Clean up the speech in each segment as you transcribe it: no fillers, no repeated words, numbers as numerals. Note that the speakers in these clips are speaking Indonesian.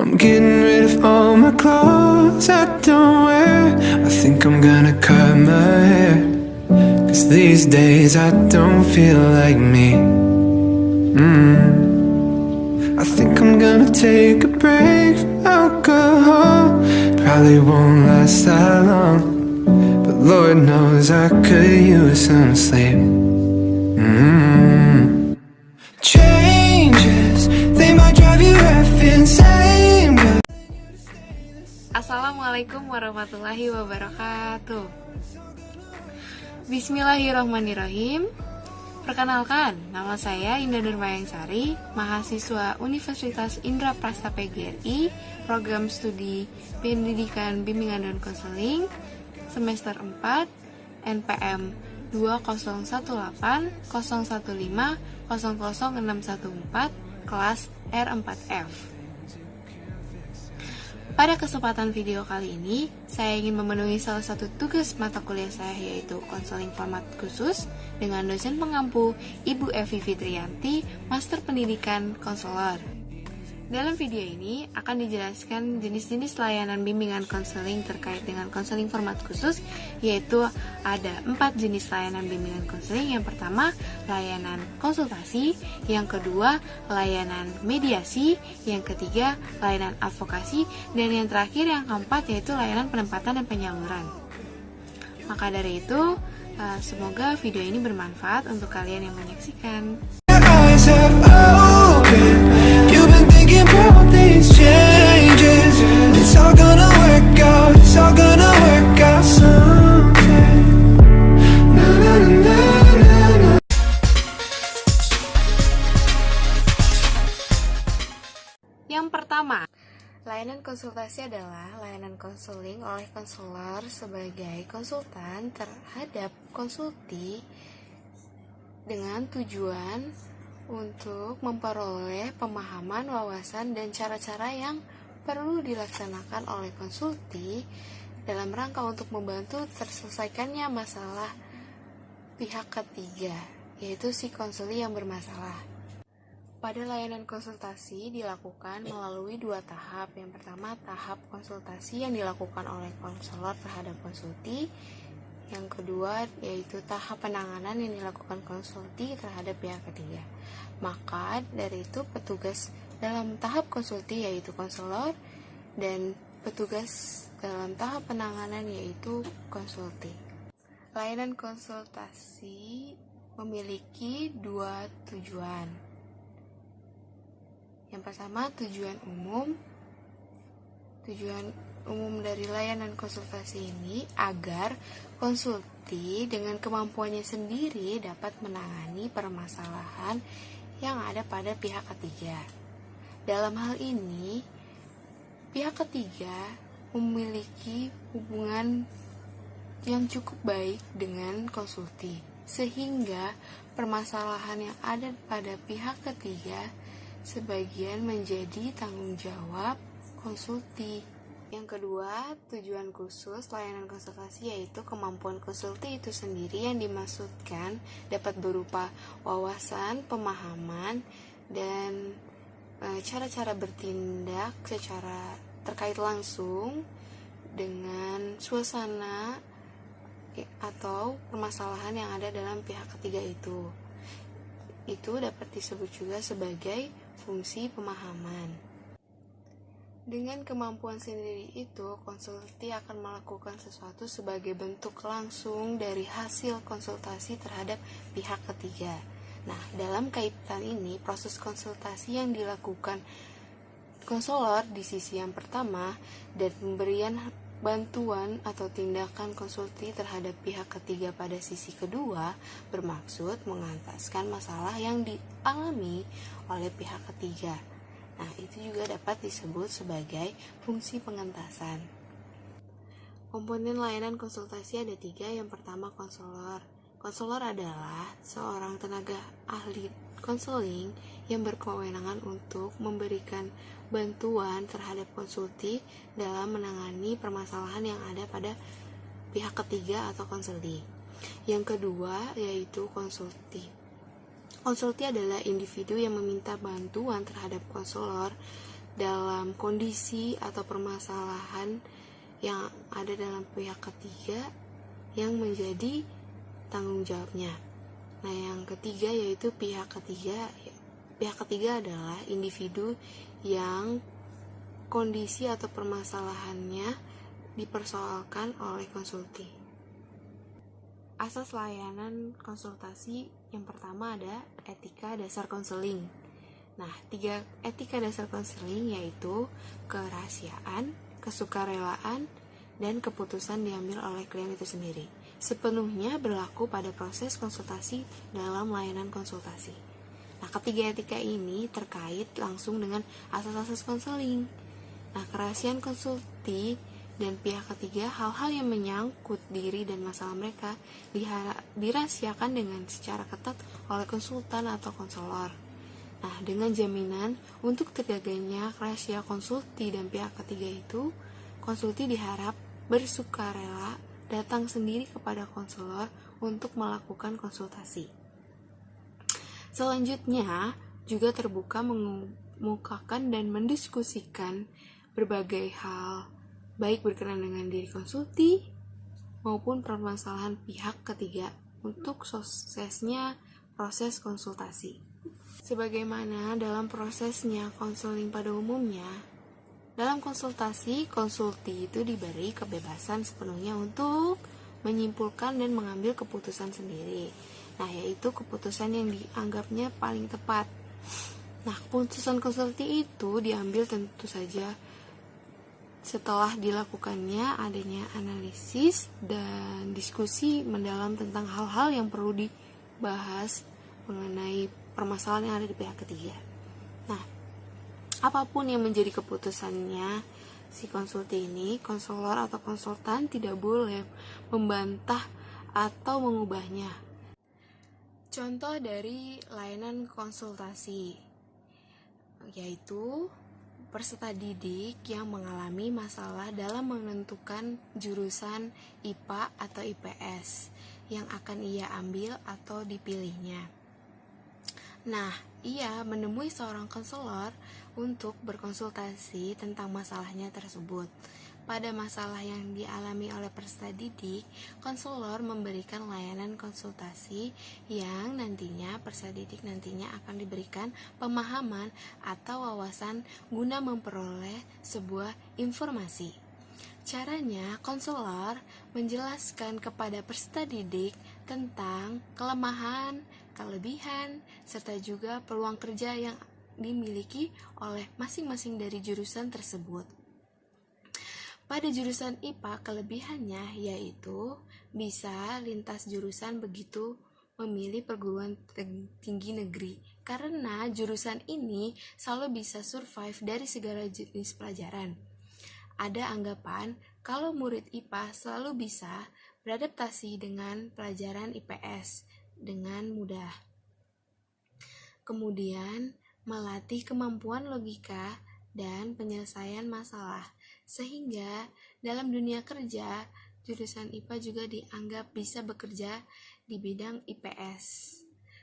I'm getting rid of all my clothes I don't wear. I think I'm gonna cut my hair, 'cause these days I don't feel like me. I think I'm gonna take a break from alcohol. Probably won't last that long, but Lord knows I could use some sleep. Changes, they might drive you effing insane, but Assalamualaikum warahmatullahi wabarakatuh. Bismillahirrahmanirrahim. Perkenalkan, nama saya Indah Nurmayangsari, mahasiswa Universitas Indraprasta PGRI, Program Studi Pendidikan Bimbingan dan Konseling, semester 4, NPM 201801500614, kelas R4F. Pada kesempatan video kali ini, saya ingin memenuhi salah satu tugas mata kuliah saya, yaitu konseling format khusus dengan dosen pengampu Ibu Evi Fitrianti, Master Pendidikan Konselor. Dalam video ini akan dijelaskan jenis-jenis layanan bimbingan konseling terkait dengan konseling format khusus, yaitu ada 4 jenis layanan bimbingan konseling. Yang pertama, layanan konsultasi, yang kedua, layanan mediasi, yang ketiga, layanan advokasi, dan yang terakhir, yang keempat, yaitu layanan penempatan dan penyaluran. Maka dari itu, semoga video ini bermanfaat untuk kalian yang menyaksikan. eyes have opened. You've been thinking about these changes. It's all gonna work out. It's all gonna work out someday. Na, na, na, na, na. Yang pertama, layanan konsultasi adalah layanan konseling oleh konselor sebagai konsultan terhadap konsulti dengan tujuan untuk memperoleh pemahaman, wawasan, dan cara-cara yang perlu dilaksanakan oleh konsulti dalam rangka untuk membantu terselesaikannya masalah pihak ketiga, yaitu si konsuli yang bermasalah. Pada layanan konsultasi dilakukan melalui 2 tahap. Yang pertama, tahap konsultasi yang dilakukan oleh konselor terhadap konsulti. Yang kedua, yaitu tahap penanganan yang dilakukan konsulti terhadap pihak ketiga. Maka dari itu, petugas dalam tahap konsulti yaitu konselor, dan petugas dalam tahap penanganan yaitu konsulti. Layanan konsultasi memiliki 2 tujuan. Yang pertama, tujuan umum. Tujuan umum dari layanan konsultasi ini agar konsulti dengan kemampuannya sendiri dapat menangani permasalahan yang ada pada pihak ketiga. Dalam hal ini, pihak ketiga memiliki hubungan yang cukup baik dengan konsulti, sehingga permasalahan yang ada pada pihak ketiga sebagian menjadi tanggung jawab konsulti. Yang kedua, tujuan khusus layanan konsultasi yaitu kemampuan konsulti itu sendiri yang dimaksudkan dapat berupa wawasan, pemahaman, dan cara-cara bertindak secara terkait langsung dengan suasana atau permasalahan yang ada dalam pihak ketiga itu. Itu dapat disebut juga sebagai fungsi pemahaman. Dengan kemampuan sendiri itu, konsulti akan melakukan sesuatu sebagai bentuk langsung dari hasil konsultasi terhadap pihak ketiga. Nah, dalam kaitan ini, proses konsultasi yang dilakukan konselor di sisi yang pertama dan pemberian bantuan atau tindakan konsulti terhadap pihak ketiga pada sisi kedua bermaksud mengentaskan masalah yang dialami oleh pihak ketiga. Nah, itu juga dapat disebut sebagai fungsi pengentasan. Komponen layanan konsultasi ada 3. Yang pertama, konselor. Konselor adalah seorang tenaga ahli konseling yang berkewenangan untuk memberikan bantuan terhadap konsulti dalam menangani permasalahan yang ada pada pihak ketiga atau konselti. Yang kedua, yaitu konsulti. Konsulti adalah individu yang meminta bantuan terhadap konselor dalam kondisi atau permasalahan yang ada dalam pihak ketiga yang menjadi tanggung jawabnya. Nah, yang ketiga yaitu pihak ketiga. Pihak ketiga adalah individu yang kondisi atau permasalahannya dipersoalkan oleh konsulti. Asas layanan konsultasi yang pertama ada etika dasar konseling. Nah, 3 etika dasar konseling yaitu kerahasiaan, kesukarelaan, dan keputusan diambil oleh klien itu sendiri. Sepenuhnya berlaku pada proses konsultasi dalam layanan konsultasi. Nah, ketiga etika ini terkait langsung dengan asas-asas konseling. Nah, kerahasiaan konsulti dan pihak ketiga, hal-hal yang menyangkut diri dan masalah mereka dirahasiakan dengan secara ketat oleh konsultan atau konselor. Nah, dengan jaminan untuk terjaganya rahasia konsulti dan pihak ketiga itu, konsulti diharap bersukarela datang sendiri kepada konselor untuk melakukan konsultasi. Selanjutnya, juga terbuka mengemukakan dan mendiskusikan berbagai hal, baik berkenaan dengan diri konsulti maupun permasalahan pihak ketiga untuk suksesnya proses konsultasi. Sebagaimana dalam prosesnya konseling pada umumnya, dalam konsultasi, konsulti itu diberi kebebasan sepenuhnya untuk menyimpulkan dan mengambil keputusan sendiri. Nah, yaitu keputusan yang dianggapnya paling tepat. Nah, keputusan konsulti itu diambil tentu saja setelah dilakukannya adanya analisis dan diskusi mendalam tentang hal-hal yang perlu dibahas mengenai permasalahan yang ada di pihak ketiga. Nah, apapun yang menjadi keputusannya si konsulti ini, konselor atau konsultan tidak boleh membantah atau mengubahnya. Contoh dari layanan konsultasi yaitu peserta didik yang mengalami masalah dalam menentukan jurusan IPA atau IPS yang akan ia ambil atau dipilihnya. Nah, ia menemui seorang konselor untuk berkonsultasi tentang masalahnya tersebut. Pada masalah yang dialami oleh peserta didik, konselor memberikan layanan konsultasi yang nantinya peserta didik akan diberikan pemahaman atau wawasan guna memperoleh sebuah informasi. Caranya, konselor menjelaskan kepada peserta didik tentang kelemahan, kelebihan, serta juga peluang kerja yang dimiliki oleh masing-masing dari jurusan tersebut. Pada jurusan IPA, kelebihannya yaitu bisa lintas jurusan begitu memilih perguruan tinggi negeri, karena jurusan ini selalu bisa survive dari segala jenis pelajaran. Ada anggapan kalau murid IPA selalu bisa beradaptasi dengan pelajaran IPS dengan mudah. Kemudian, melatih kemampuan logika dan penyelesaian masalah, sehingga dalam dunia kerja, jurusan IPA juga dianggap bisa bekerja di bidang IPS.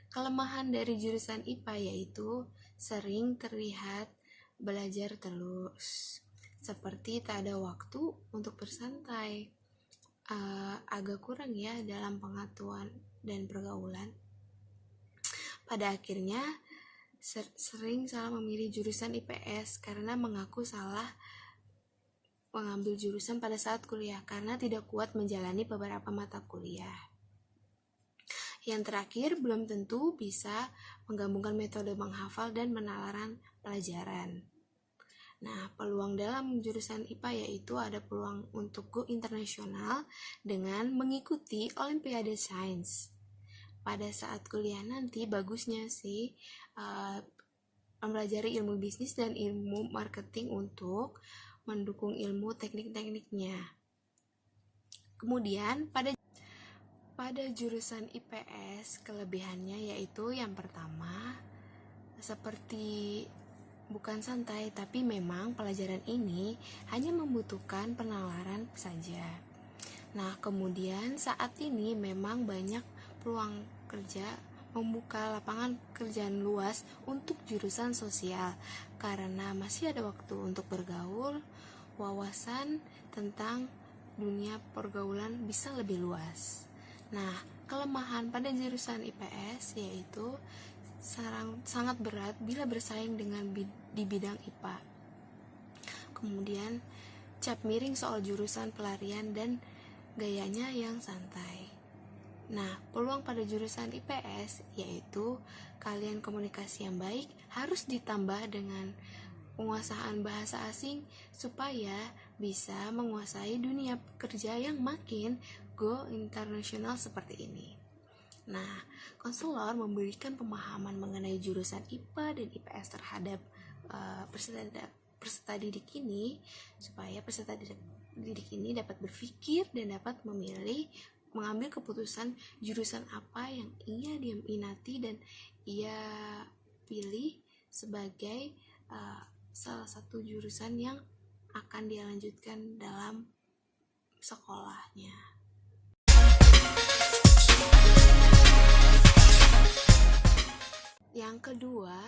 Kelemahan dari jurusan IPA yaitu sering terlihat belajar terus, seperti tak ada waktu untuk bersantai, agak kurang ya dalam pengetahuan dan pergaulan. Pada akhirnya, sering salah memilih jurusan IPS karena mengaku salah mengambil jurusan pada saat kuliah karena tidak kuat menjalani beberapa mata kuliah. Yang terakhir, belum tentu bisa menggabungkan metode menghafal dan penalaran pelajaran. Nah, peluang dalam jurusan IPA yaitu ada peluang untuk go internasional dengan mengikuti Olimpiade Sains. Pada saat kuliah nanti bagusnya sih mempelajari ilmu bisnis dan ilmu marketing untuk mendukung ilmu teknik-tekniknya. Kemudian pada jurusan IPS kelebihannya yaitu yang pertama seperti bukan santai, tapi memang pelajaran ini hanya membutuhkan penalaran saja. Nah, kemudian saat ini memang banyak peluang kerja membuka lapangan pekerjaan luas untuk jurusan sosial karena masih ada waktu untuk bergaul, wawasan tentang dunia pergaulan bisa lebih luas. Nah, kelemahan pada jurusan IPS yaitu sangat berat bila bersaing dengan di bidang IPA. Kemudian, cap miring soal jurusan pelarian dan gayanya yang santai. Nah, peluang pada jurusan IPS yaitu kalian komunikasi yang baik harus ditambah dengan penguasaan bahasa asing supaya bisa menguasai dunia kerja yang makin go internasional seperti ini. Nah, konselor memberikan pemahaman mengenai jurusan IPA dan IPS terhadap peserta didik ini supaya peserta didik ini dapat berpikir dan dapat mengambil keputusan jurusan apa yang ia minati dan ia pilih sebagai salah satu jurusan yang akan dia lanjutkan dalam sekolahnya. Yang kedua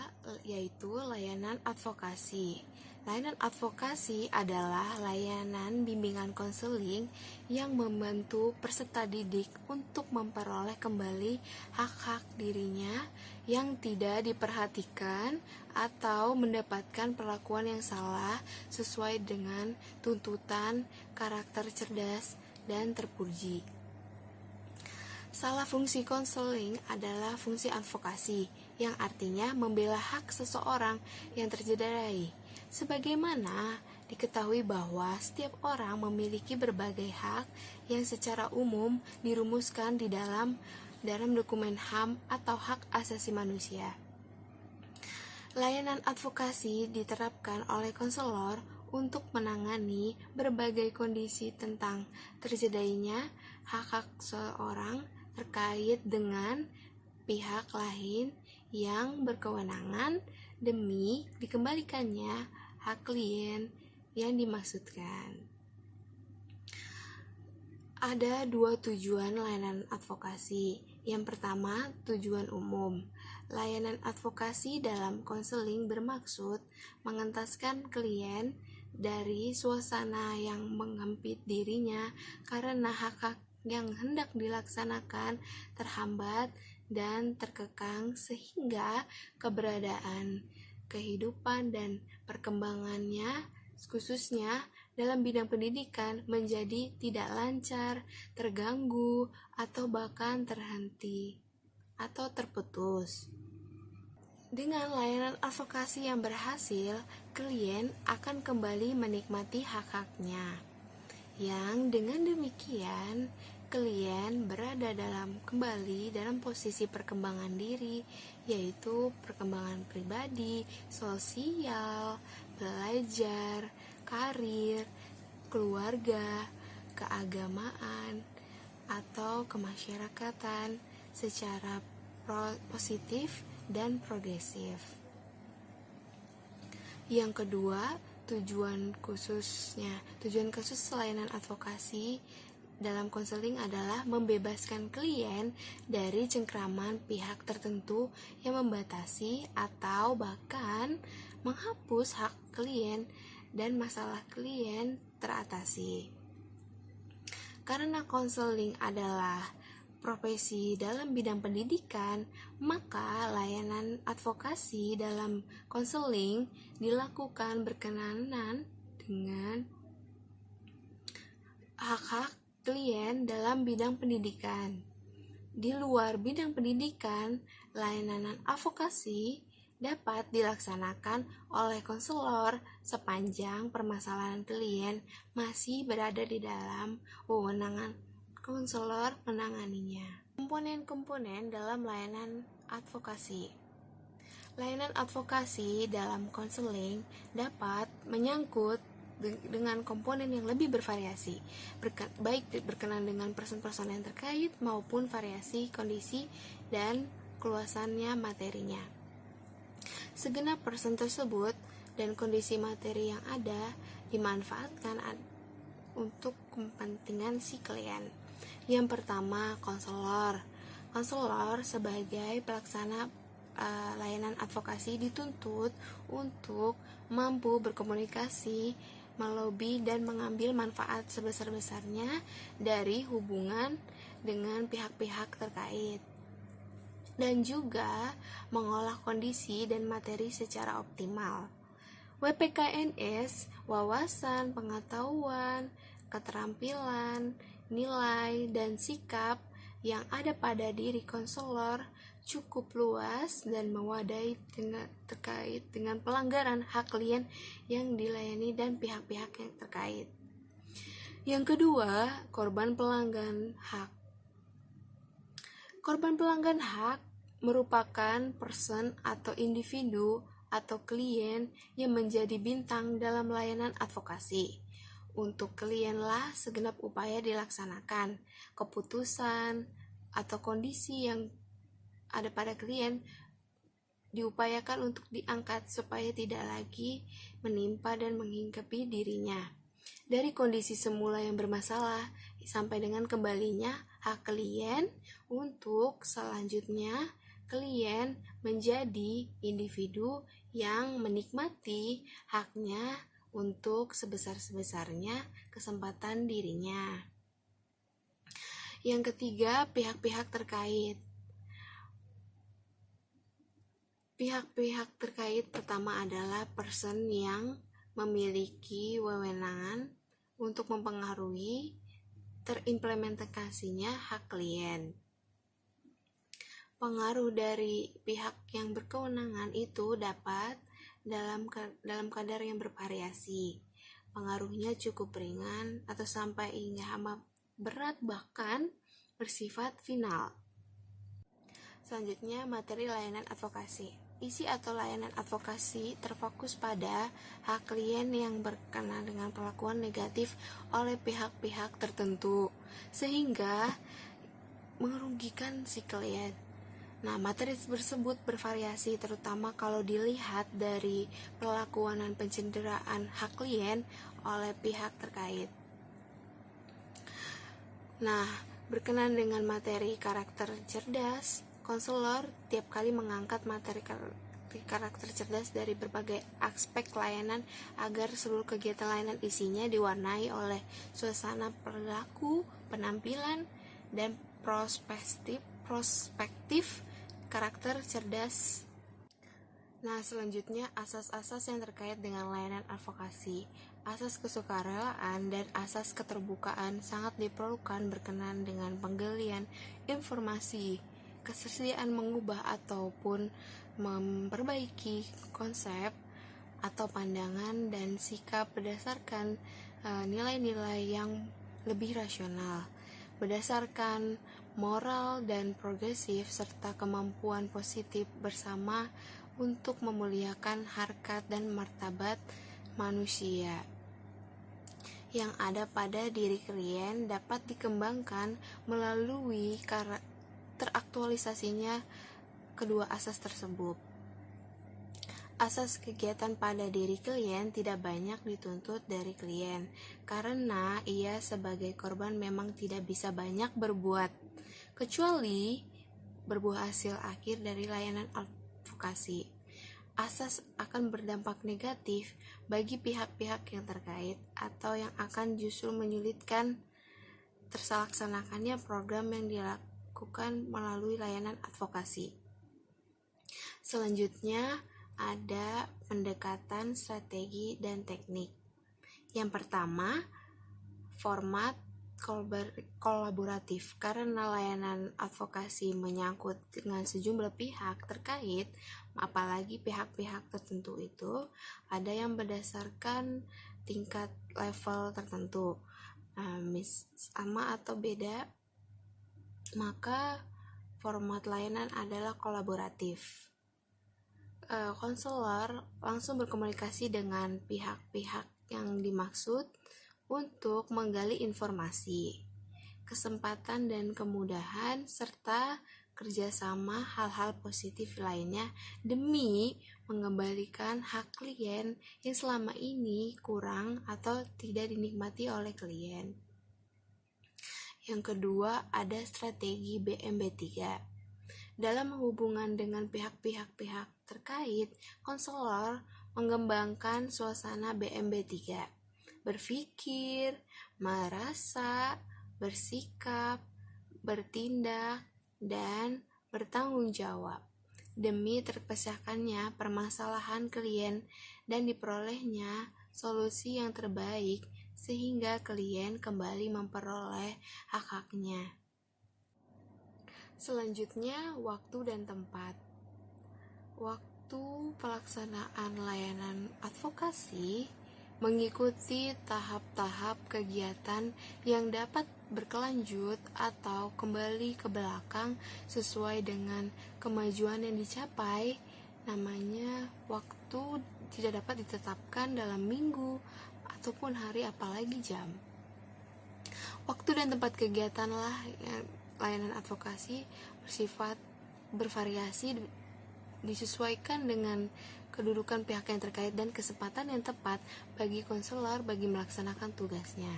yaitu layanan advokasi. Layanan advokasi adalah layanan bimbingan konseling yang membantu peserta didik untuk memperoleh kembali hak-hak dirinya yang tidak diperhatikan atau mendapatkan perlakuan yang salah sesuai dengan tuntutan karakter cerdas dan terpuji. Salah fungsi konseling adalah fungsi advokasi, yang artinya membela hak seseorang yang tercederai. Sebagaimana diketahui bahwa setiap orang memiliki berbagai hak yang secara umum dirumuskan di dalam dokumen HAM atau hak asasi manusia. Layanan advokasi diterapkan oleh konselor untuk menangani berbagai kondisi tentang tercederainya hak-hak seseorang terkait dengan pihak lain yang berkewenangan demi dikembalikannya hak klien yang dimaksudkan. Ada dua tujuan layanan advokasi. Yang pertama, tujuan umum. Layanan advokasi dalam konseling bermaksud mengentaskan klien dari suasana yang menghempit dirinya karena hak-hak yang hendak dilaksanakan terhambat dan terkekang sehingga keberadaan, kehidupan, dan perkembangannya khususnya dalam bidang pendidikan menjadi tidak lancar, terganggu, atau bahkan terhenti atau terputus. Dengan layanan advokasi yang berhasil, klien akan kembali menikmati hak-haknya. Yang dengan demikian, klien berada kembali dalam posisi perkembangan diri, yaitu perkembangan pribadi, sosial, belajar, karir, keluarga, keagamaan, atau kemasyarakatan secara positif dan progresif. Yang kedua, tujuan khusus layanan advokasi dalam konseling adalah membebaskan klien dari cengkraman pihak tertentu yang membatasi atau bahkan menghapus hak klien dan masalah klien teratasi. Karena konseling adalah profesi dalam bidang pendidikan, maka layanan advokasi dalam konseling dilakukan berkenaan dengan hak-hak klien dalam bidang pendidikan. Di luar bidang pendidikan, layanan advokasi dapat dilaksanakan oleh konselor sepanjang permasalahan klien masih berada di dalam wewenang konselor menanganinya. Komponen-komponen dalam layanan advokasi. Layanan advokasi dalam konseling dapat menyangkut dengan komponen yang lebih bervariasi, baik berkenaan dengan person-person yang terkait maupun variasi kondisi dan keluasannya materinya. Segenap person tersebut dan kondisi materi yang ada dimanfaatkan untuk kepentingan si klien. Yang pertama, konselor. Konselor sebagai pelaksana layanan advokasi dituntut untuk mampu berkomunikasi, melobi, dan mengambil manfaat sebesar-besarnya dari hubungan dengan pihak-pihak terkait, dan juga mengolah kondisi dan materi secara optimal. WPKNS, wawasan, pengetahuan, keterampilan, nilai, dan sikap yang ada pada diri konselor cukup luas dan mewadai terkait dengan pelanggaran hak klien yang dilayani dan pihak-pihak yang terkait. Yang kedua, korban pelanggaran hak. Korban pelanggaran hak merupakan person atau individu atau klien yang menjadi bintang dalam layanan advokasi. Untuk klienlah segenap upaya dilaksanakan. Keputusan atau kondisi yang ada pada klien diupayakan untuk diangkat supaya tidak lagi menimpa dan menghinggapi dirinya. Dari kondisi semula yang bermasalah sampai dengan kembalinya hak klien, untuk selanjutnya klien menjadi individu yang menikmati haknya untuk sebesar-besarnya kesempatan dirinya. Yang ketiga, pihak-pihak terkait. Pihak-pihak terkait pertama adalah person yang memiliki wewenang untuk mempengaruhi terimplementasinya hak klien. Pengaruh dari pihak yang berkewenangan itu dapat dalam kadar yang bervariasi. Pengaruhnya cukup ringan atau sampai hingga amat berat, bahkan bersifat final. Selanjutnya, materi layanan advokasi. Isi atau layanan advokasi terfokus pada hak klien yang berkenaan dengan perlakuan negatif oleh pihak-pihak tertentu sehingga merugikan si klien. Nah, materi tersebut bervariasi terutama kalau dilihat dari perlakuan dan pencenderaan hak klien oleh pihak terkait. Nah, berkenaan dengan materi karakter cerdas, konselor tiap kali mengangkat materi karakter cerdas dari berbagai aspek layanan agar seluruh kegiatan layanan isinya diwarnai oleh suasana perilaku, penampilan, dan prospektif karakter cerdas. Nah, selanjutnya asas-asas yang terkait dengan layanan advokasi. Asas kesukarelaan dan asas keterbukaan sangat diperlukan berkenaan dengan penggalian informasi, kesediaan mengubah ataupun memperbaiki konsep atau pandangan dan sikap berdasarkan nilai-nilai yang lebih rasional, berdasarkan moral dan progresif serta kemampuan positif bersama untuk memuliakan harkat dan martabat manusia yang ada pada diri klien dapat dikembangkan melalui teraktualisasinya kedua asas tersebut. Asas kegiatan pada diri klien tidak banyak dituntut dari klien karena ia sebagai korban memang tidak bisa banyak berbuat kecuali berbuah hasil akhir dari layanan advokasi. Asas akan berdampak negatif bagi pihak-pihak yang terkait atau yang akan justru menyulitkan terlaksanakannya program yang dilakukan melalui layanan advokasi. Selanjutnya ada pendekatan strategi dan teknik. Yang pertama, format kolaboratif. Karena layanan advokasi menyangkut dengan sejumlah pihak terkait, apalagi pihak-pihak tertentu itu ada yang berdasarkan tingkat level tertentu, sama atau beda, maka format layanan adalah kolaboratif. Konselor langsung berkomunikasi dengan pihak-pihak yang dimaksud untuk menggali informasi, kesempatan dan kemudahan, serta kerjasama hal-hal positif lainnya demi mengembalikan hak klien yang selama ini kurang atau tidak dinikmati oleh klien. Yang kedua, ada strategi BMB3. Dalam hubungan dengan pihak-pihak terkait, konselor mengembangkan suasana BMB3. Berpikir, merasa, bersikap, bertindak, dan bertanggung jawab demi terpecahkannya permasalahan klien dan diperolehnya solusi yang terbaik sehingga klien kembali memperoleh hak-haknya. Selanjutnya, waktu dan tempat. Waktu pelaksanaan layanan advokasi mengikuti tahap-tahap kegiatan yang dapat berkelanjut atau kembali ke belakang sesuai dengan kemajuan yang dicapai. Namanya waktu tidak dapat ditetapkan dalam minggu ataupun hari, apalagi jam. Waktu dan tempat kegiatanlah yang layanan advokasi bersifat bervariasi, disesuaikan dengan kedudukan pihak yang terkait dan kesempatan yang tepat bagi konselor bagi melaksanakan tugasnya.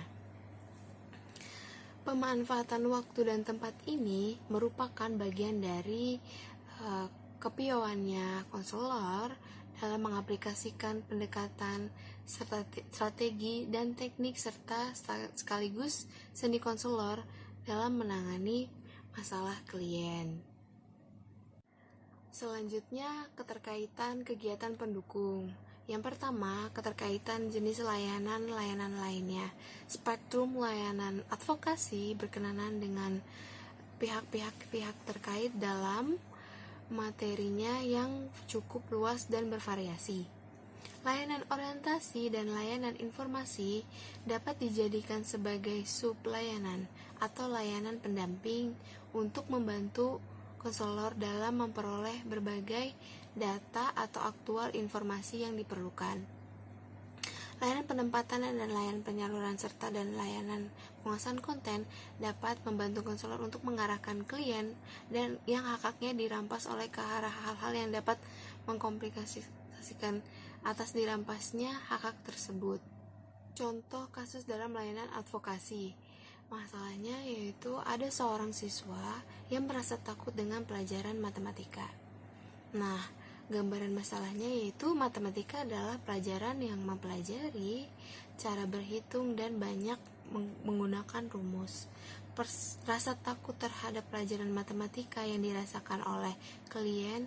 Pemanfaatan waktu dan tempat ini merupakan bagian dari kepiawaiannya konselor dalam mengaplikasikan pendekatan strategi dan teknik serta sekaligus seni konselor dalam menangani masalah klien. Selanjutnya, keterkaitan kegiatan pendukung. Yang pertama, keterkaitan jenis layanan lainnya. Spektrum layanan advokasi berkenaan dengan pihak-pihak terkait dalam materinya yang cukup luas dan bervariasi. Layanan orientasi dan layanan informasi dapat dijadikan sebagai sub-layanan atau layanan pendamping untuk membantu konselor dalam memperoleh berbagai data atau aktual informasi yang diperlukan. Layanan penempatan dan layanan penyaluran serta dan layanan penguasaan konten dapat membantu konselor untuk mengarahkan klien dan yang hak-haknya dirampas oleh ke arah hal-hal yang dapat mengkomplikasikan atas dirampasnya hak-hak tersebut. Contoh kasus dalam layanan advokasi. Masalahnya yaitu ada seorang siswa yang merasa takut dengan pelajaran matematika. Nah, gambaran masalahnya yaitu matematika adalah pelajaran yang mempelajari cara berhitung dan banyak menggunakan rumus. Rasa takut terhadap pelajaran matematika yang dirasakan oleh klien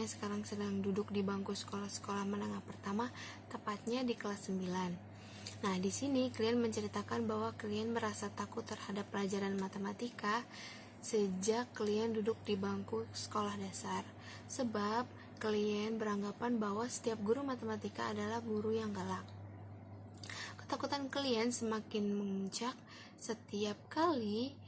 yang sekarang sedang duduk di bangku sekolah menengah pertama, tepatnya di kelas 9. Nah, di sini klien menceritakan bahwa klien merasa takut terhadap pelajaran matematika sejak klien duduk di bangku sekolah dasar. Sebab klien beranggapan bahwa setiap guru matematika adalah guru yang galak. Ketakutan klien semakin memuncak setiap kali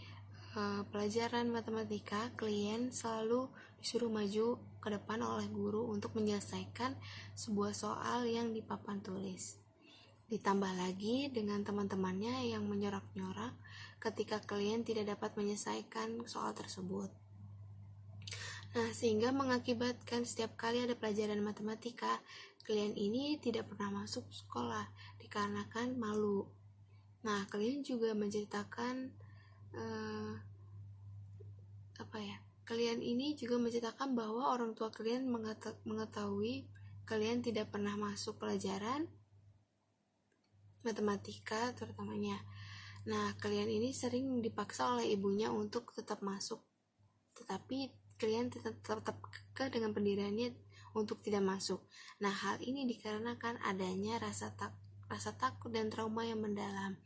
pelajaran matematika, klien selalu disuruh maju ke depan oleh guru untuk menyelesaikan sebuah soal yang di papan tulis. Ditambah lagi dengan teman-temannya yang menyorak-nyorak ketika klien tidak dapat menyelesaikan soal tersebut. Nah, sehingga mengakibatkan setiap kali ada pelajaran matematika, klien ini tidak pernah masuk sekolah dikarenakan malu. Nah, klien juga menceritakan klien ini juga menceritakan bahwa orang tua klien mengetahui klien tidak pernah masuk pelajaran matematika terutamanya. Nah, klien ini sering dipaksa oleh ibunya untuk tetap masuk, tetapi klien tetap kekeh dengan pendiriannya untuk tidak masuk. Nah, hal ini dikarenakan adanya rasa takut dan trauma yang mendalam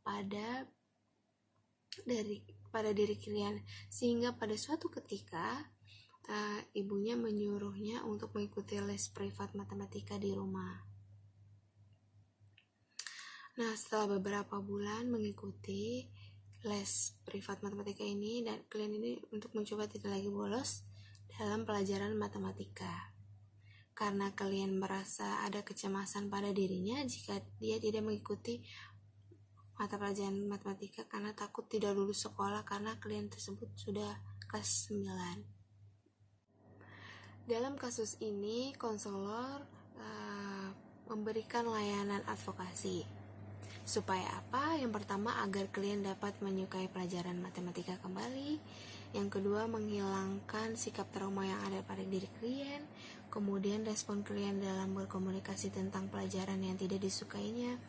pada diri klien, sehingga pada suatu ketika ibunya menyuruhnya untuk mengikuti les privat matematika di rumah. Nah, setelah beberapa bulan mengikuti les privat matematika ini, dan klien ini untuk mencoba tidak lagi bolos dalam pelajaran matematika. Karena klien merasa ada kecemasan pada dirinya jika dia tidak mengikuti mata pelajaran matematika karena takut tidak lulus sekolah karena klien tersebut sudah kelas 9. Dalam kasus ini, konselor memberikan layanan advokasi. Supaya apa? Yang pertama, agar klien dapat menyukai pelajaran matematika kembali. Yang kedua, menghilangkan sikap trauma yang ada pada diri klien. Kemudian respon klien dalam berkomunikasi tentang pelajaran yang tidak disukainya.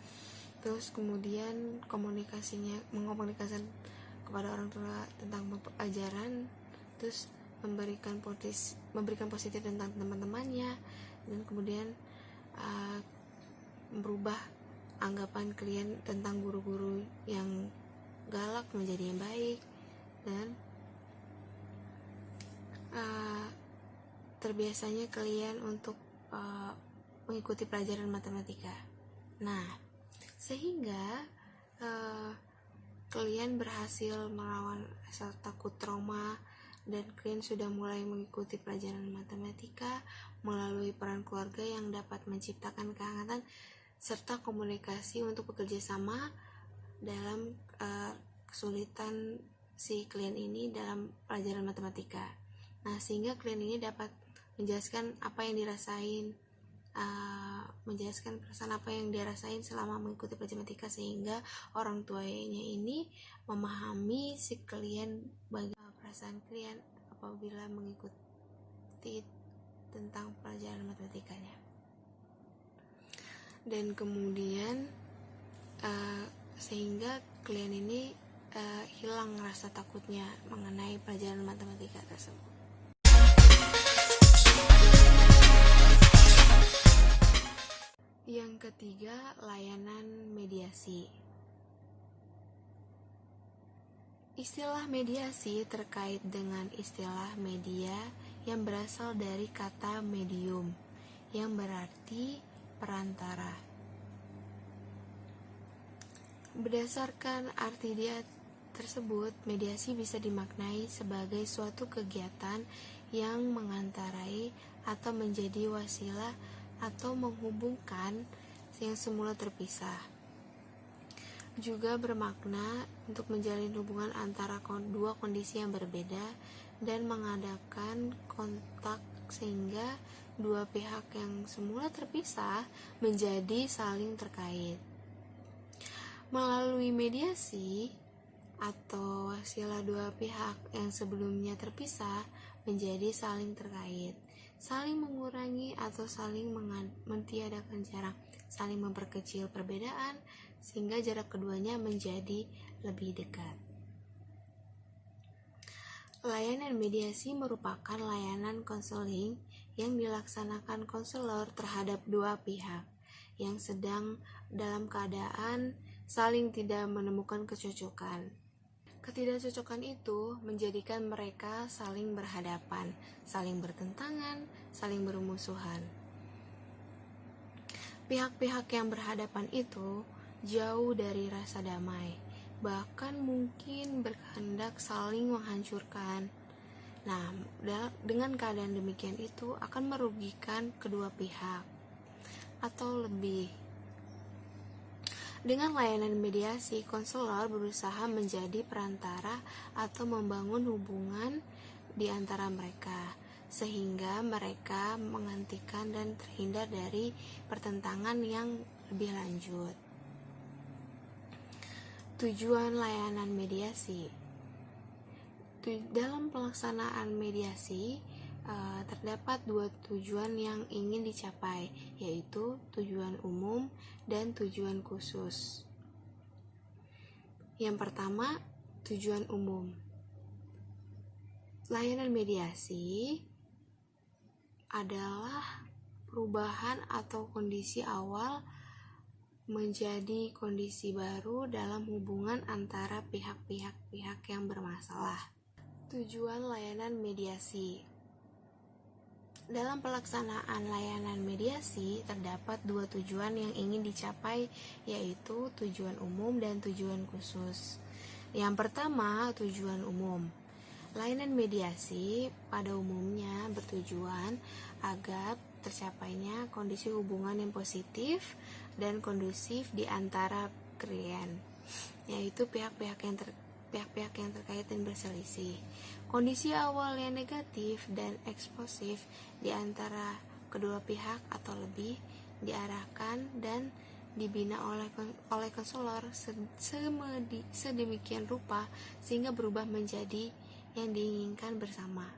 Terus kemudian mengkomunikasikan kepada orang tua tentang pelajaran. Terus memberikan positif tentang teman-temannya. Dan kemudian merubah anggapan klien tentang guru-guru yang galak menjadi yang baik. Dan terbiasanya klien untuk mengikuti pelajaran matematika. Nah, sehingga klien berhasil melawan rasa takut trauma, dan klien sudah mulai mengikuti pelajaran matematika melalui peran keluarga yang dapat menciptakan kehangatan serta komunikasi untuk bekerja sama dalam kesulitan si klien ini dalam pelajaran matematika. Nah, sehingga klien ini dapat menjelaskan apa yang dirasain, menjelaskan perasaan apa yang dia rasain selama mengikuti pelajaran matematika, sehingga orang tuanya ini memahami si klien bagaimana perasaan klien apabila mengikuti tentang pelajaran matematikanya. Dan kemudian sehingga klien ini hilang rasa takutnya mengenai pelajaran matematika tersebut. Yang ketiga, layanan mediasi. Istilah mediasi terkait dengan istilah media yang berasal dari kata medium, yang berarti perantara. Berdasarkan arti dia tersebut, mediasi bisa dimaknai sebagai suatu kegiatan yang mengantarai atau menjadi wasilah atau menghubungkan yang semula terpisah. Juga bermakna untuk menjalin hubungan antara dua kondisi yang berbeda dan mengadakan kontak sehingga dua pihak yang semula terpisah menjadi saling terkait. Melalui mediasi atau wasilah, dua pihak yang sebelumnya terpisah menjadi saling terkait, saling mengurangi atau saling mentiadakan jarak, saling memperkecil perbedaan sehingga jarak keduanya menjadi lebih dekat. Layanan mediasi merupakan layanan konseling yang dilaksanakan konselor terhadap dua pihak yang sedang dalam keadaan saling tidak menemukan kecocokan. Ketidakcocokan itu menjadikan mereka saling berhadapan, saling bertentangan, saling bermusuhan. Pihak-pihak yang berhadapan itu jauh dari rasa damai, bahkan mungkin berkehendak saling menghancurkan. Nah, dengan keadaan demikian itu akan merugikan kedua pihak atau lebih. Dengan layanan mediasi, konselor berusaha menjadi perantara atau membangun hubungan di antara mereka, sehingga mereka menghentikan dan terhindar dari pertentangan yang lebih lanjut. Tujuan layanan mediasi. Dalam pelaksanaan mediasi, terdapat dua tujuan yang ingin dicapai, yaitu tujuan umum dan tujuan khusus. Yang pertama, tujuan umum. Layanan mediasi adalah perubahan atau kondisi awal menjadi kondisi baru dalam hubungan antara pihak-pihak yang bermasalah. Tujuan layanan mediasi. Dalam pelaksanaan layanan mediasi, terdapat dua tujuan yang ingin dicapai, yaitu tujuan umum dan tujuan khusus. Yang pertama, tujuan umum. Layanan mediasi pada umumnya bertujuan agar tercapainya kondisi hubungan yang positif dan kondusif di antara klien, yaitu pihak-pihak yang terkait dan berselisih. Kondisi awal yang negatif dan eksplosif di antara kedua pihak atau lebih diarahkan dan dibina oleh konselor sedemikian rupa sehingga berubah menjadi yang diinginkan bersama.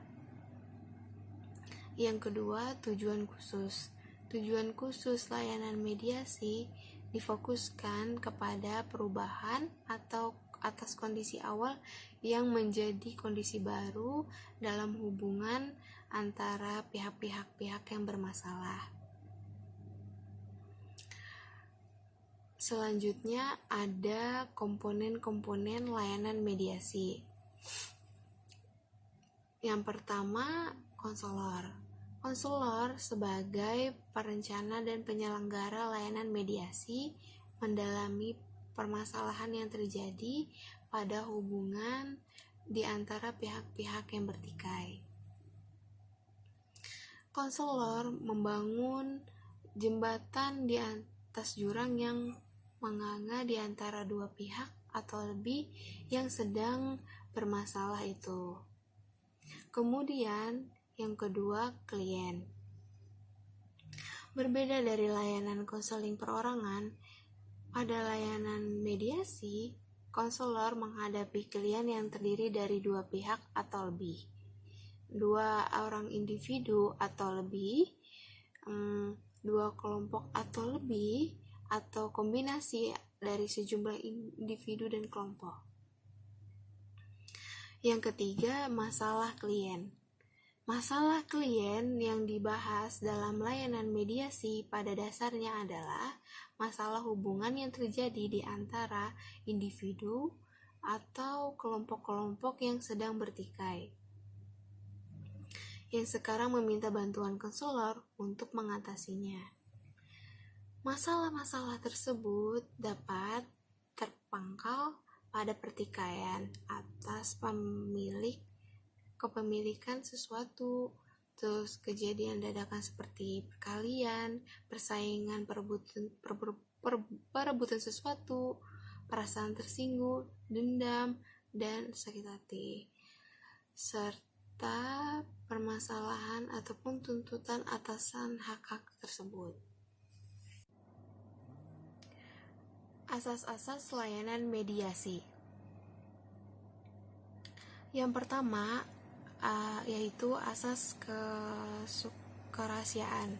Yang kedua, tujuan khusus. Tujuan khusus layanan mediasi difokuskan kepada perubahan atau atas kondisi awal yang menjadi kondisi baru dalam hubungan antara pihak-pihak yang bermasalah. Selanjutnya ada komponen-komponen layanan mediasi. Yang pertama, konselor. Konselor sebagai perencana dan penyelenggara layanan mediasi mendalami permasalahan yang terjadi pada hubungan di antara pihak-pihak yang bertikai. Konselor membangun jembatan di atas jurang yang menganga di antara dua pihak atau lebih yang sedang bermasalah itu. Kemudian yang kedua, klien. Berbeda dari layanan konseling perorangan, pada layanan mediasi, konselor menghadapi klien yang terdiri dari dua pihak atau lebih, dua orang individu atau lebih, dua kelompok atau lebih, atau kombinasi dari sejumlah individu dan kelompok. Yang ketiga, masalah klien. Masalah klien yang dibahas dalam layanan mediasi pada dasarnya adalah masalah hubungan yang terjadi di antara individu atau kelompok-kelompok yang sedang bertikai, yang sekarang meminta bantuan konselor untuk mengatasinya. Masalah-masalah tersebut dapat terpangkal pada pertikaian atas kepemilikan sesuatu, terus kejadian dadakan seperti perkalian, persaingan, perebutan sesuatu, perasaan tersinggung, dendam, dan sakit hati, serta permasalahan ataupun tuntutan atasan hak-hak tersebut. Asas-asas layanan mediasi. Yang pertama yaitu asas kerahasiaan.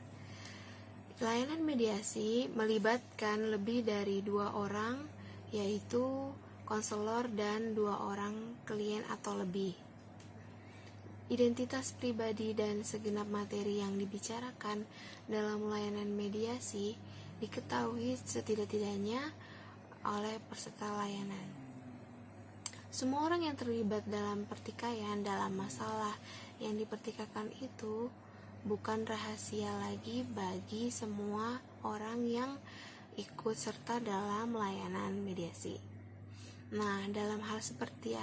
Layanan mediasi melibatkan lebih dari dua orang, yaitu konselor dan dua orang klien atau lebih. Identitas pribadi dan segenap materi yang dibicarakan dalam layanan mediasi diketahui setidak-tidaknya oleh peserta layanan. Semua orang yang terlibat dalam pertikaian dalam masalah yang dipertikaikan itu bukan rahasia lagi bagi semua orang yang ikut serta dalam layanan mediasi. Nah, dalam hal seperti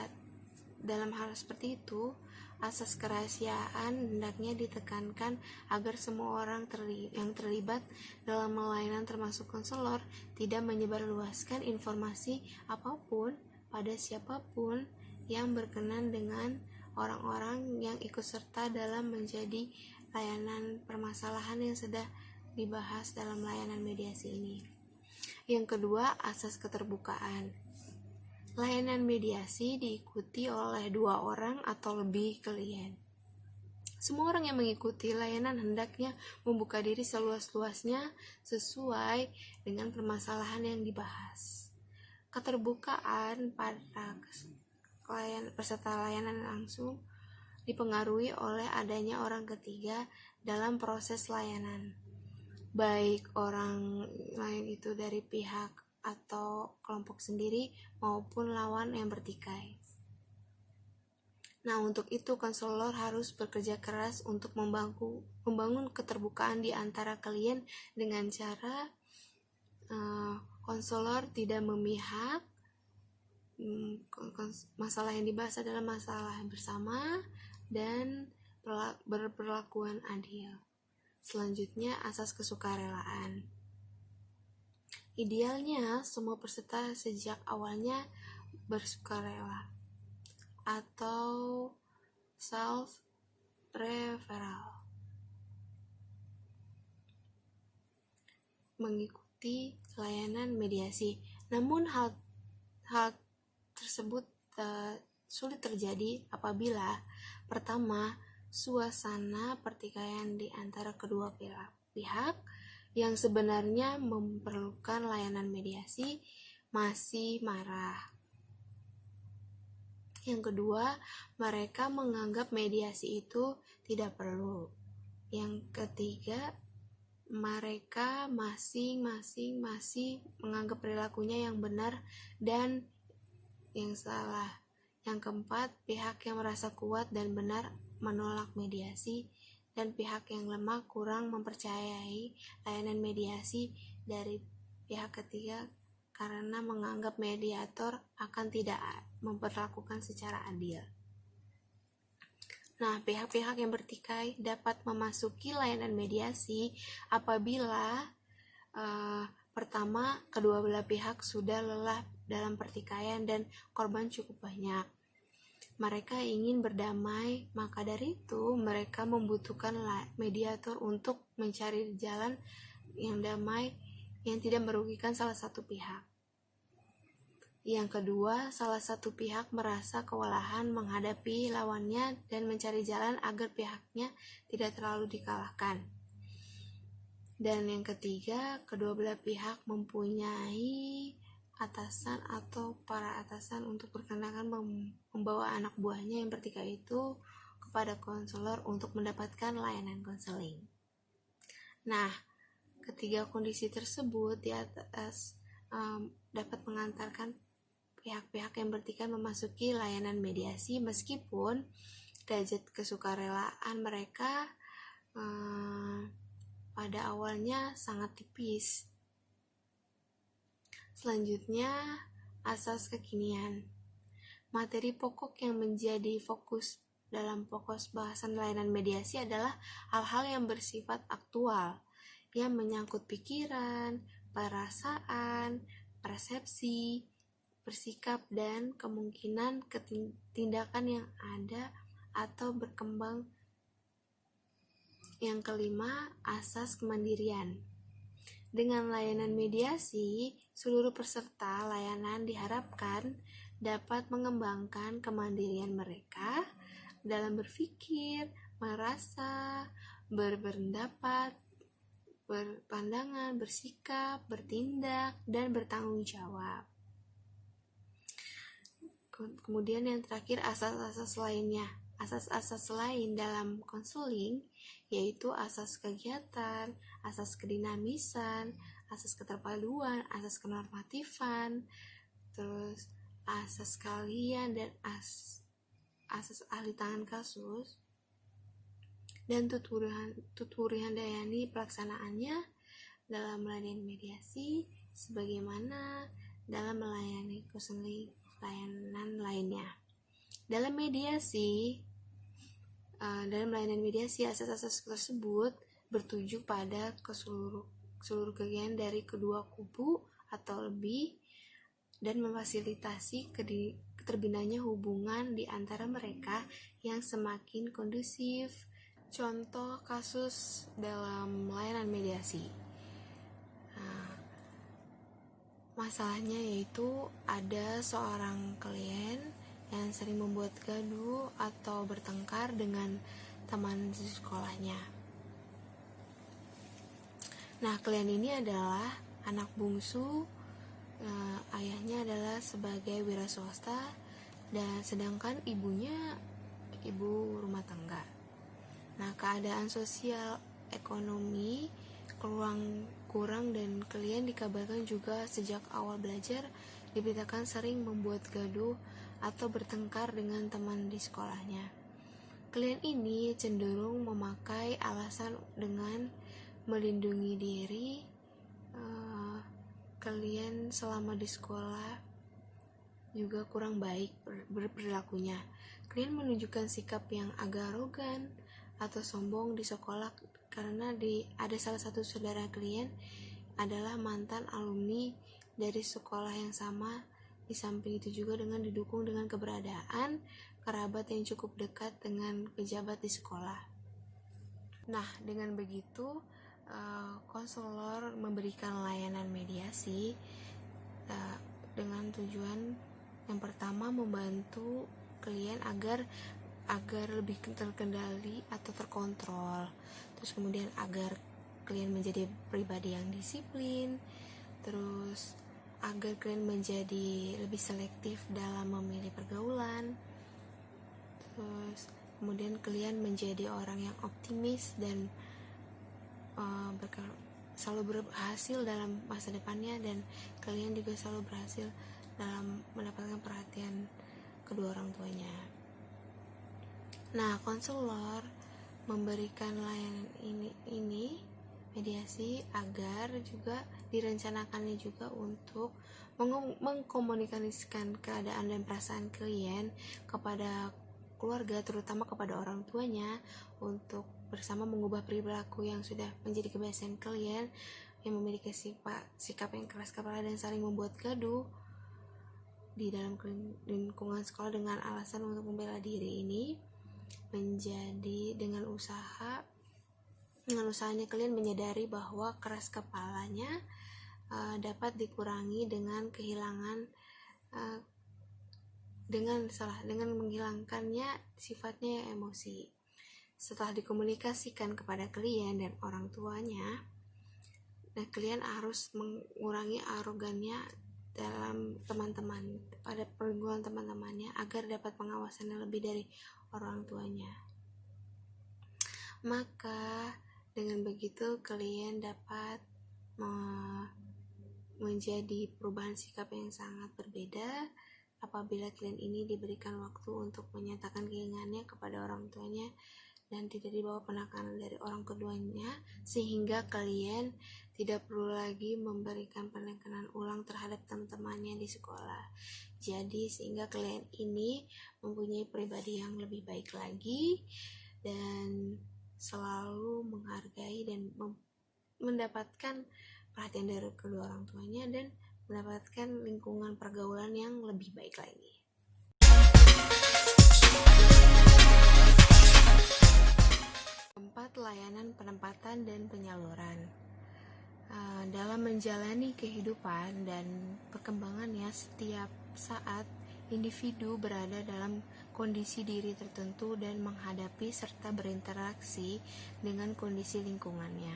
itu, asas kerahasiaan hendaknya ditekankan agar semua orang yang terlibat dalam layanan termasuk konselor tidak menyebarluaskan informasi apapun pada siapapun yang berkenan dengan orang-orang yang ikut serta dalam menjadi layanan permasalahan yang sedang dibahas dalam layanan mediasi ini. Yang kedua, asas keterbukaan. Layanan mediasi diikuti oleh dua orang atau lebih klien. Semua orang yang mengikuti layanan hendaknya membuka diri seluas-luasnya sesuai dengan permasalahan yang dibahas. Keterbukaan para peserta layanan langsung dipengaruhi oleh adanya orang ketiga dalam proses layanan, baik orang lain itu dari pihak atau kelompok sendiri maupun lawan yang bertikai. Nah, untuk itu konselor harus bekerja keras untuk membangun keterbukaan di antara klien dengan cara konselor tidak memihak. Masalah yang dibahas adalah masalah bersama dan berperlakuan adil. Selanjutnya, asas kesukarelaan. Idealnya, semua peserta sejak awalnya bersukarela atau self-referral, mengikuti layanan mediasi. Namun hal tersebut sulit terjadi apabila pertama, suasana pertikaian di antara kedua pihak yang sebenarnya memerlukan layanan mediasi masih marah. Yang kedua, mereka menganggap mediasi itu tidak perlu. Yang ketiga, mereka masing-masing masih menganggap perilakunya yang benar dan yang salah. Yang keempat, pihak yang merasa kuat dan benar menolak mediasi, dan pihak yang lemah kurang mempercayai layanan mediasi dari pihak ketiga karena menganggap mediator akan tidak memperlakukan secara adil. Nah, pihak-pihak yang bertikai dapat memasuki layanan mediasi apabila pertama, kedua belah pihak sudah lelah dalam pertikaian dan korban cukup banyak. Mereka ingin berdamai, maka dari itu mereka membutuhkan mediator untuk mencari jalan yang damai yang tidak merugikan salah satu pihak. Yang kedua, salah satu pihak merasa kewalahan menghadapi lawannya dan mencari jalan agar pihaknya tidak terlalu dikalahkan. Dan yang ketiga, kedua belah pihak mempunyai atasan atau para atasan untuk berkenan membawa anak buahnya yang bertikai itu kepada konselor untuk mendapatkan layanan konseling. Nah, ketiga kondisi tersebut di atas dapat mengantarkan pihak-pihak yang bertikai memasuki layanan mediasi meskipun derajat kesukarelaan mereka pada awalnya sangat tipis. Selanjutnya, asas kekinian. Materi pokok yang menjadi fokus dalam pokok bahasan layanan mediasi adalah hal-hal yang bersifat aktual, yang menyangkut pikiran, perasaan, persepsi, bersikap, dan kemungkinan tindakan yang ada atau berkembang. Yang kelima, asas kemandirian. Dengan layanan mediasi, seluruh peserta layanan diharapkan dapat mengembangkan kemandirian mereka dalam berpikir, merasa, berpendapat, berpandangan, bersikap, bertindak, dan bertanggung jawab. Kemudian yang terakhir, asas-asas lainnya. Asas-asas lain dalam konseling yaitu asas kegiatan, asas kedinamisan, asas keterpaduan, asas kenormatifan, terus asas kalian dan asas ahli tangan kasus, dan tutur handayani pelaksanaannya dalam melayani mediasi sebagaimana dalam melayani konseling layanan lainnya. Dalam layanan mediasi, asas-asas tersebut bertuju pada seluruh kegiatan dari kedua kubu atau lebih dan memfasilitasi terbinanya hubungan di antara mereka yang semakin kondusif. Contoh kasus dalam layanan mediasi. Masalahnya yaitu ada seorang klien yang sering membuat gaduh atau bertengkar dengan teman di sekolahnya. Nah, klien ini adalah anak bungsu, ayahnya adalah sebagai wira swasta, dan sedangkan ibunya ibu rumah tangga. Nah, keadaan sosial ekonomi kurang dan klien dikabarkan juga sejak awal belajar diberitakan sering membuat gaduh atau bertengkar dengan teman di sekolahnya. Klien ini cenderung memakai alasan dengan melindungi diri. Klien selama di sekolah juga kurang baik berperilakunya. Klien menunjukkan sikap yang agak arogan atau sombong di sekolah karena ada salah satu saudara klien adalah mantan alumni dari sekolah yang sama. Di samping itu juga dengan didukung dengan keberadaan kerabat yang cukup dekat dengan pejabat di sekolah. Nah, dengan begitu konselor memberikan layanan mediasi dengan tujuan yang pertama membantu klien agar lebih terkendali atau terkontrol, terus kemudian agar klien menjadi pribadi yang disiplin, terus agar klien menjadi lebih selektif dalam memilih pergaulan, terus kemudian klien menjadi orang yang optimis dan selalu berhasil dalam masa depannya, dan klien juga selalu berhasil dalam mendapatkan perhatian kedua orang tuanya. Nah, konselor memberikan layanan ini mediasi agar juga direncanakannya juga untuk mengkomunikasikan keadaan dan perasaan klien kepada keluarga, terutama kepada orang tuanya, untuk bersama mengubah perilaku yang sudah menjadi kebiasaan klien yang memiliki sikap yang keras kepala dan saling membuat gaduh di dalam lingkungan sekolah dengan alasan untuk membela diri ini menjadi dengan usahanya klien menyadari bahwa keras kepalanya dapat dikurangi dengan menghilangkannya sifatnya emosi. Setelah dikomunikasikan kepada klien dan orang tuanya, nah klien harus mengurangi arogannya dalam pada lingkungan teman-temannya agar dapat pengawasannya lebih dari orang tuanya. Maka dengan begitu klien dapat menjadi perubahan sikap yang sangat berbeda apabila klien ini diberikan waktu untuk menyatakan keinginannya kepada orang tuanya dan tidak dibawa penekanan dari orang keduanya, sehingga klien tidak perlu lagi memberikan penekanan ulang terhadap teman-temannya di sekolah. Jadi sehingga klien ini mempunyai pribadi yang lebih baik lagi dan selalu menghargai dan mendapatkan perhatian dari kedua orang tuanya dan mendapatkan lingkungan pergaulan yang lebih baik lagi. Keempat, layanan penempatan dan penyaluran. Dalam menjalani kehidupan dan perkembangannya, setiap saat individu berada dalam kondisi diri tertentu dan menghadapi serta berinteraksi dengan kondisi lingkungannya.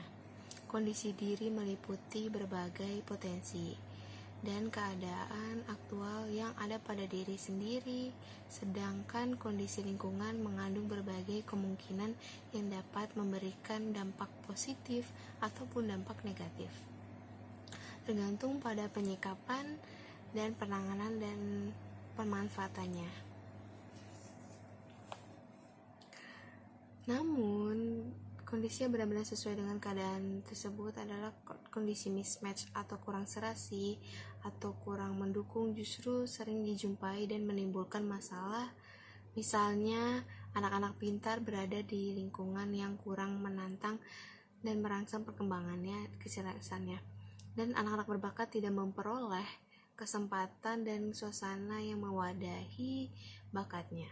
Kondisi diri meliputi berbagai potensi dan keadaan aktual yang ada pada diri sendiri, sedangkan kondisi lingkungan mengandung berbagai kemungkinan yang dapat memberikan dampak positif ataupun dampak negatif, tergantung pada penyikapan dan penanganan dan pemanfaatannya. Namun, kondisi yang benar-benar sesuai dengan keadaan tersebut adalah kondisi mismatch atau kurang serasi atau kurang mendukung justru sering dijumpai dan menimbulkan masalah. Misalnya, anak-anak pintar berada di lingkungan yang kurang menantang dan merangsang perkembangannya, kecerdasannya, dan anak-anak berbakat tidak memperoleh kesempatan dan suasana yang mewadahi bakatnya.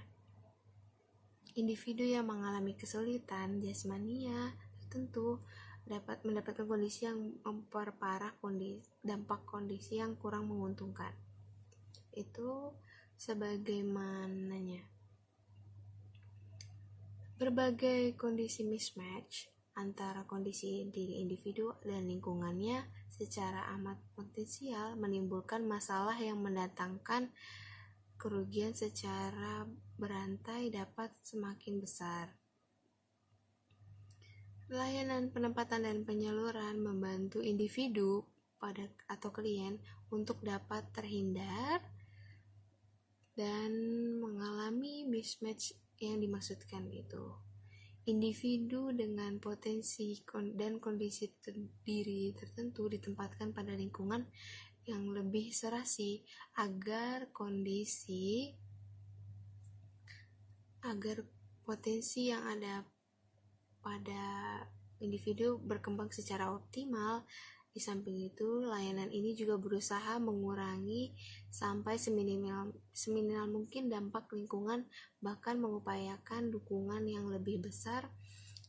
Individu yang mengalami kesulitan jasmania tertentu dapat mendapatkan kondisi yang memperparah dampak kondisi yang kurang menguntungkan. Itu sebagaimananya. Berbagai kondisi mismatch antara kondisi diri individu dan lingkungannya secara amat potensial menimbulkan masalah yang mendatangkan kerugian secara berantai dapat semakin besar. Layanan penempatan dan penyaluran membantu individu atau klien untuk dapat terhindar dan mengalami mismatch yang dimaksudkan itu. Individu dengan potensi dan kondisi diri tertentu ditempatkan pada lingkungan yang lebih serasi agar potensi yang ada pada individu berkembang secara optimal. Di samping itu, layanan ini juga berusaha mengurangi sampai seminimal mungkin dampak lingkungan, bahkan mengupayakan dukungan yang lebih besar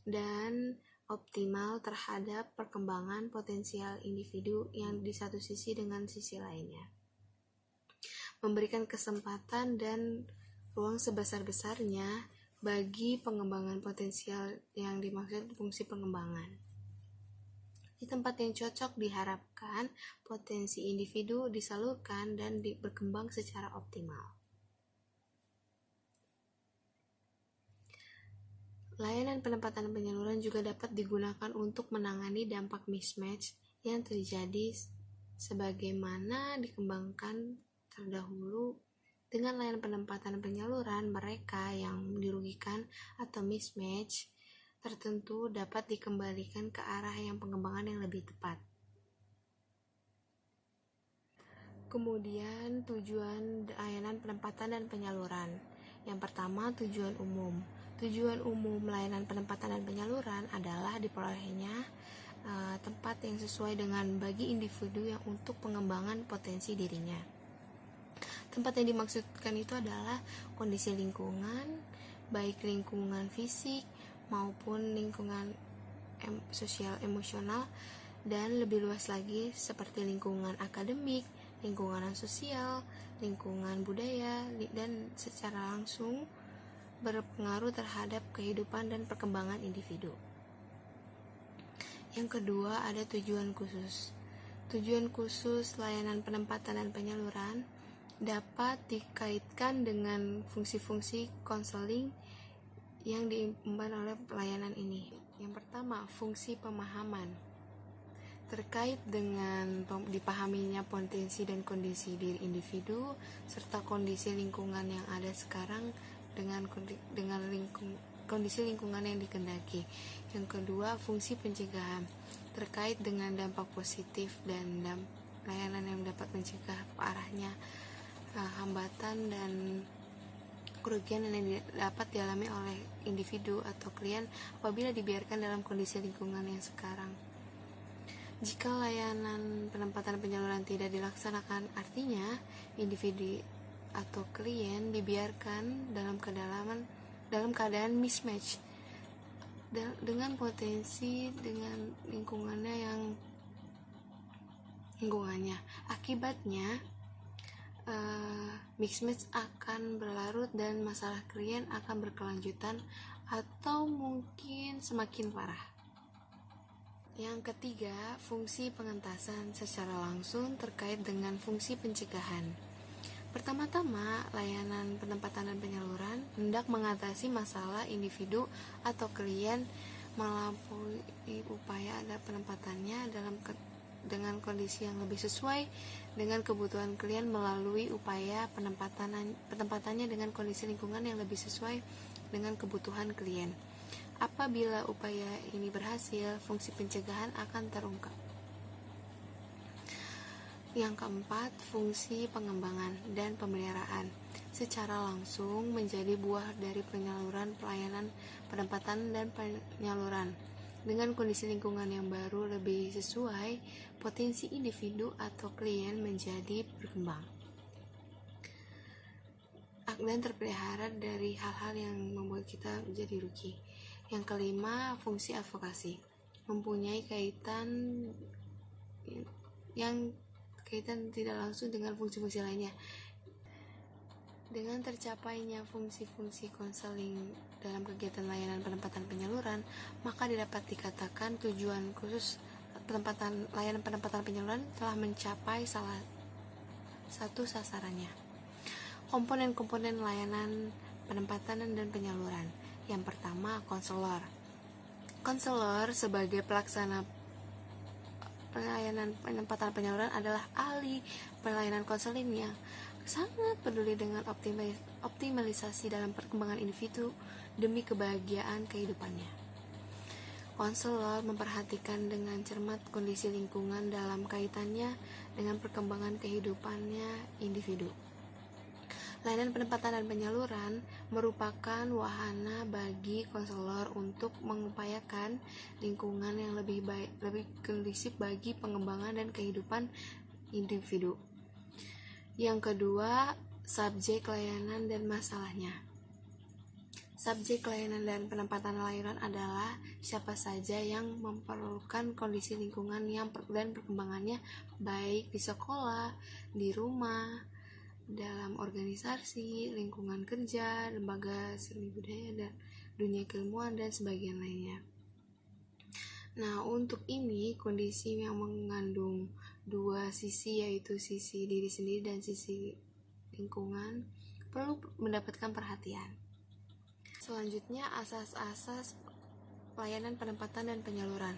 dan optimal terhadap perkembangan potensial individu yang di satu sisi dengan sisi lainnya. Memberikan kesempatan dan ruang sebesar-besarnya bagi pengembangan potensial yang dimaksud fungsi pengembangan. Di tempat yang cocok diharapkan potensi individu disalurkan dan berkembang secara optimal. Layanan penempatan penyaluran juga dapat digunakan untuk menangani dampak mismatch yang terjadi sebagaimana dikembangkan terdahulu. Dengan layanan penempatan penyaluran, mereka yang dirugikan atau mismatch tertentu dapat dikembalikan ke arah yang pengembangan yang lebih tepat. Kemudian tujuan layanan penempatan dan penyaluran. Yang pertama, tujuan umum. Tujuan umum layanan penempatan dan penyaluran adalah diperolehnya tempat yang sesuai dengan bagi individu yang untuk pengembangan potensi dirinya. Tempat yang dimaksudkan itu adalah kondisi lingkungan, baik lingkungan fisik maupun lingkungan sosial emosional, dan lebih luas lagi seperti lingkungan akademik, lingkungan sosial, lingkungan budaya, dan secara langsung berpengaruh terhadap kehidupan dan perkembangan individu. Yang kedua, ada tujuan khusus. Tujuan khusus layanan penempatan dan penyaluran dapat dikaitkan dengan fungsi-fungsi konseling yang diemban oleh pelayanan ini. Yang pertama, fungsi pemahaman terkait dengan dipahaminya potensi dan kondisi diri individu serta kondisi lingkungan yang ada sekarang dengan kondisi lingkungan yang dikehendaki. Yang kedua, fungsi pencegahan terkait dengan dampak positif dan layanan yang dapat mencegah arahnya hambatan dan kerugian yang dapat dialami oleh individu atau klien apabila dibiarkan dalam kondisi lingkungan yang sekarang. Jika layanan penempatan penyaluran tidak dilaksanakan, artinya individu atau klien dibiarkan dalam keadaan mismatch dengan potensi dengan lingkungannya. Akibatnya mismatch akan berlarut dan masalah klien akan berkelanjutan atau mungkin semakin parah. Yang ketiga, fungsi pengentasan secara langsung terkait dengan fungsi pencegahan. Pertama-tama, layanan penempatan dan penyaluran hendak mengatasi masalah individu atau klien melalui upaya ada penempatannya dengan kondisi yang lebih sesuai dengan kebutuhan klien melalui upaya penempatannya dengan kondisi lingkungan yang lebih sesuai dengan kebutuhan klien. Apabila upaya ini berhasil, fungsi pencegahan akan terungkap. Yang keempat, fungsi pengembangan dan pemeliharaan secara langsung menjadi buah dari penyaluran pelayanan penempatan dan penyaluran. Dengan kondisi lingkungan yang baru lebih sesuai, potensi individu atau klien menjadi berkembang dan terpelihara dari hal-hal yang membuat kita menjadi rugi. Yang kelima, fungsi advokasi mempunyai kaitan tidak langsung dengan fungsi-fungsi lainnya. Dengan tercapainya fungsi-fungsi konseling dalam kegiatan layanan penempatan penyaluran, maka dapat dikatakan tujuan khusus layanan penempatan penyaluran telah mencapai salah satu sasarannya. Komponen-komponen layanan penempatan dan penyaluran. Yang pertama, konselor. Konselor sebagai pelaksana pelayanan penempatan penyaluran adalah ahli pelayanan konseling yang sangat peduli dengan optimalisasi dalam perkembangan individu demi kebahagiaan kehidupannya. Konselor memperhatikan dengan cermat kondisi lingkungan dalam kaitannya dengan perkembangan kehidupannya individu. Layanan penempatan dan penyaluran merupakan wahana bagi konselor untuk mengupayakan lingkungan yang lebih kondusif bagi pengembangan dan kehidupan individu. Yang kedua, subjek layanan dan masalahnya. Subjek layanan dan penempatan layanan adalah siapa saja yang memerlukan kondisi lingkungan dan perkembangannya baik di sekolah, di rumah, dalam organisasi, lingkungan kerja, lembaga seni budaya, dan dunia keilmuan, dan sebagian lainnya. Nah, untuk ini kondisi yang mengandung dua sisi, yaitu sisi diri sendiri dan sisi lingkungan, perlu mendapatkan perhatian. Selanjutnya, asas-asas layanan penempatan dan penyaluran.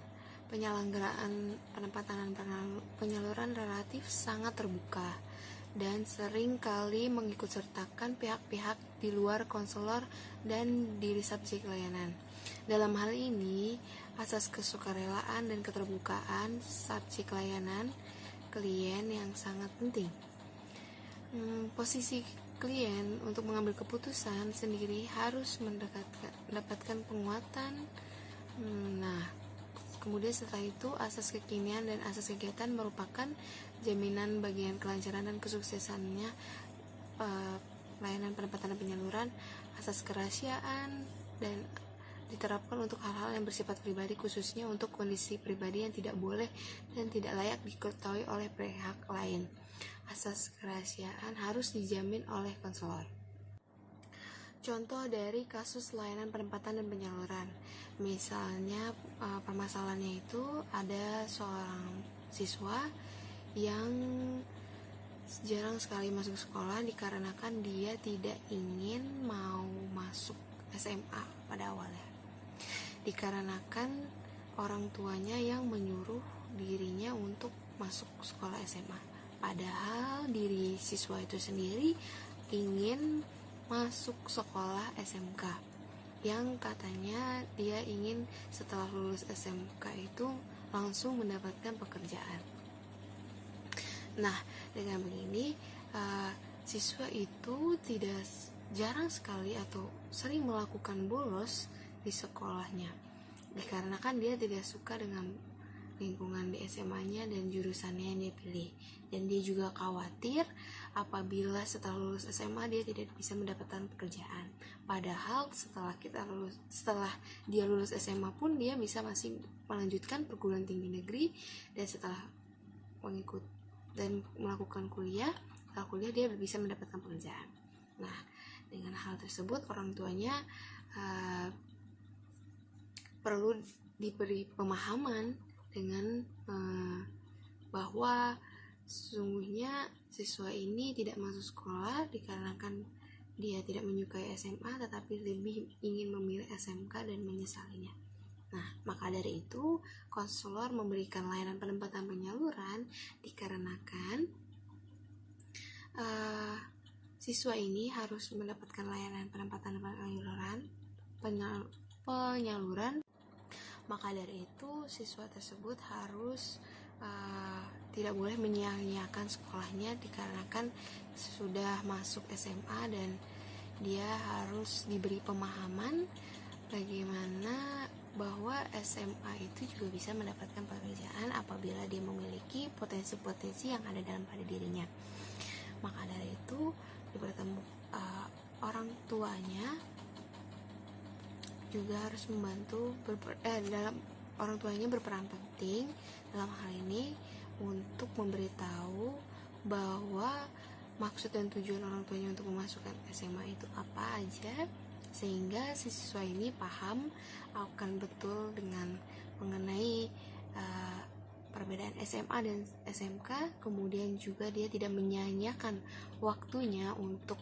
Penyelenggaraan penempatan dan penyaluran relatif sangat terbuka dan sering kali mengikut sertakan pihak-pihak di luar konselor dan diri subjek layanan. Dalam hal ini, asas kesukarelaan dan keterbukaan subjek layanan klien yang sangat penting. Posisi klien untuk mengambil keputusan sendiri harus mendapatkan penguatan. Nah, kemudian setelah itu asas kekinian dan asas kegiatan merupakan jaminan bagian kelancaran dan kesuksesannya layanan penempatan dan penyaluran. Asas kerahasiaan dan diterapkan untuk hal-hal yang bersifat pribadi, khususnya untuk kondisi pribadi yang tidak boleh dan tidak layak diketahui oleh pihak lain. Asas kerahasiaan harus dijamin oleh konselor. Contoh dari kasus layanan penempatan dan penyaluran, misalnya permasalahannya itu ada seorang siswa yang jarang sekali masuk sekolah dikarenakan dia tidak ingin mau masuk SMA pada awalnya, dikarenakan orang tuanya yang menyuruh dirinya untuk masuk sekolah SMA. Padahal diri siswa itu sendiri ingin masuk sekolah SMK, yang katanya dia ingin setelah lulus SMK itu langsung mendapatkan pekerjaan. Nah, dengan begini siswa itu jarang sekali atau sering melakukan bolos di sekolahnya, dikarenakan dia tidak suka dengan lingkungan di SMA-nya dan jurusannya yang dia pilih, dan dia juga khawatir apabila setelah lulus SMA dia tidak bisa mendapatkan pekerjaan. Padahal setelah dia lulus SMA pun dia bisa masih melanjutkan perguruan tinggi negeri, dan setelah mengikut dan melakukan kuliah, setelah kuliah dia bisa mendapatkan pekerjaan. Nah, dengan hal tersebut orang tuanya perlu diberi pemahaman dengan bahwa sesungguhnya siswa ini tidak masuk sekolah dikarenakan dia tidak menyukai SMA, tetapi lebih ingin memilih SMK dan menyesalinya. Nah, maka dari itu konselor memberikan layanan penempatan penyaluran dikarenakan siswa ini harus mendapatkan layanan penempatan dan penyaluran. Maka dari itu siswa tersebut harus tidak boleh menyia-nyiakan sekolahnya dikarenakan sudah masuk SMA, dan dia harus diberi pemahaman bagaimana bahwa SMA itu juga bisa mendapatkan pekerjaan apabila dia memiliki potensi-potensi yang ada dalam pada dirinya. Maka dari itu orang tuanya juga harus membantu orang tuanya berperan penting dalam hal ini untuk memberitahu bahwa maksud dan tujuan orang tuanya untuk memasukkan SMA itu apa aja, sehingga siswa ini paham akan betul dengan mengenai perbedaan SMA dan SMK. Kemudian juga dia tidak menyia-nyiakan waktunya untuk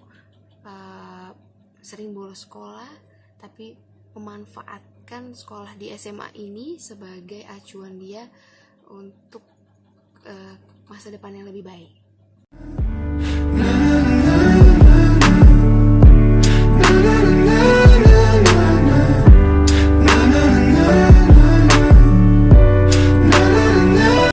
sering bolos sekolah, tapi memanfaatkan sekolah di SMA ini sebagai acuan dia untuk masa depan yang lebih baik.